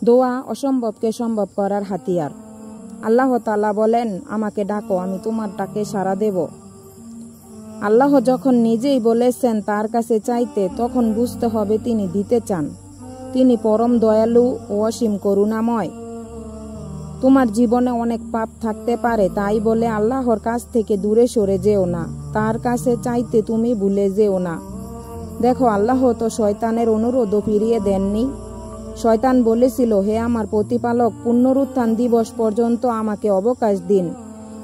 দোয়া অসম্ভবকে সম্ভব করার হাতিয়ার। আল্লাহ তাআলা বলেন, আমাকে ডাকো, আমি তোমার ডাকে সাড়া দেব। আল্লাহ যখন নিজেই বলেছেন তার কাছে চাইতে, তখন বুঝতে হবে তিনি দিতে চান। তিনি পরম দয়ালু ও অসীম করুণাময়। তোমার জীবনে অনেক পাপ থাকতে পারে, তাই বলে আল্লাহর কাছ থেকে দূরে সরে যেও না। তার কাছে চাইতে তুমি ভুলে যেও না। দেখো, আল্লাহ তো শয়তানের অনুরোধও ফিরিয়ে দেননি। শয়তান বলেছিল, হে আমার প্রতিপালক, পুনরুত্থান দিবস পর্যন্ত আমাকে অবকাশ দিন।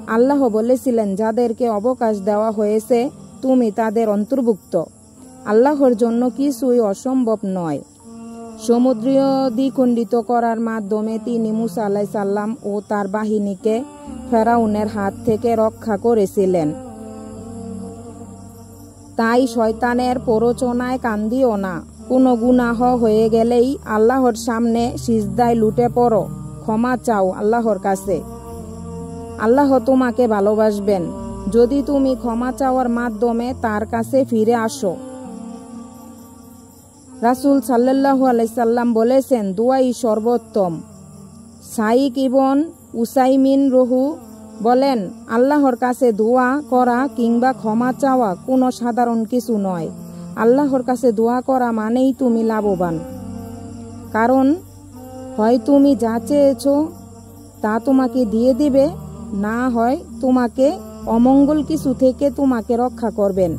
আল্লাহ বলেছিলেন, যাদেরকে অবকাশ দেওয়া হয়েছে তুমি তাদের অন্তর্ভুক্ত। আল্লাহর জন্য কিছুই অসম্ভব নয়। সমুদ্রীয় দ্বিখণ্ডিত করার মাধ্যমে তিনি মুসা আলাইহিস সালাম ও তার বাহিনীকে ফেরাউনের হাত থেকে রক্ষা করেছিলেন। তাই শয়তানের প্ররোচনায় কান দিও না। কোনো গুনাহ হয়ে গেলেই আল্লাহর সামনে সিজদায় লুটে পড়ো, ক্ষমা চাও আল্লাহর কাছে। আল্লাহ তোমাকে ভালোবাসবেন যদি তুমি ক্ষমা চাওয়ার মাধ্যমে তার কাছে ফিরে আসো। রাসূল সাল্লাল্লাহু আলাইহি সাল্লাম বলেছেন, দোয়াই সর্বোত্তম। শাইখ ইবন উসাইমিন রহু বলেন, আল্লাহর কাছে দোয়া করা কিংবা ক্ষমা চাওয়া কোনো সাধারণ কিছু নয়। আল্লাহর কাছে দোয়া করা মানেই তুমি লাভবান। কারণ হয় তুমি যা চেয়েছ তা তোমাকে দিয়ে দিবে, না হয় তোমাকে অমঙ্গল কিছু থেকে তোমাকে রক্ষা করবেন।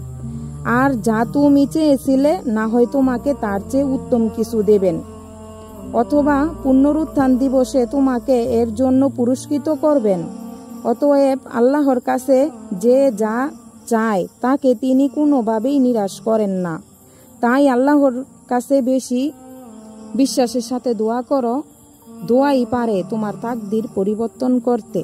আর যা তুমি চেয়েছিলে, না হয় তোমাকে তার চেয়ে উত্তম কিছু দেবেন, অথবা পুনরুত্থান দিবসে তোমাকে এর জন্য পুরস্কৃত করবেন। অতএব আল্লাহর কাছে যে যা চায় তাকে তিনি কোনোভাবেই নিরাশ করেন না। তাই আল্লাহর কাছে বেশি বিশ্বাসের সাথে দোয়া করো। দোয়াই পারে তোমার তাকদীর পরিবর্তন করতে।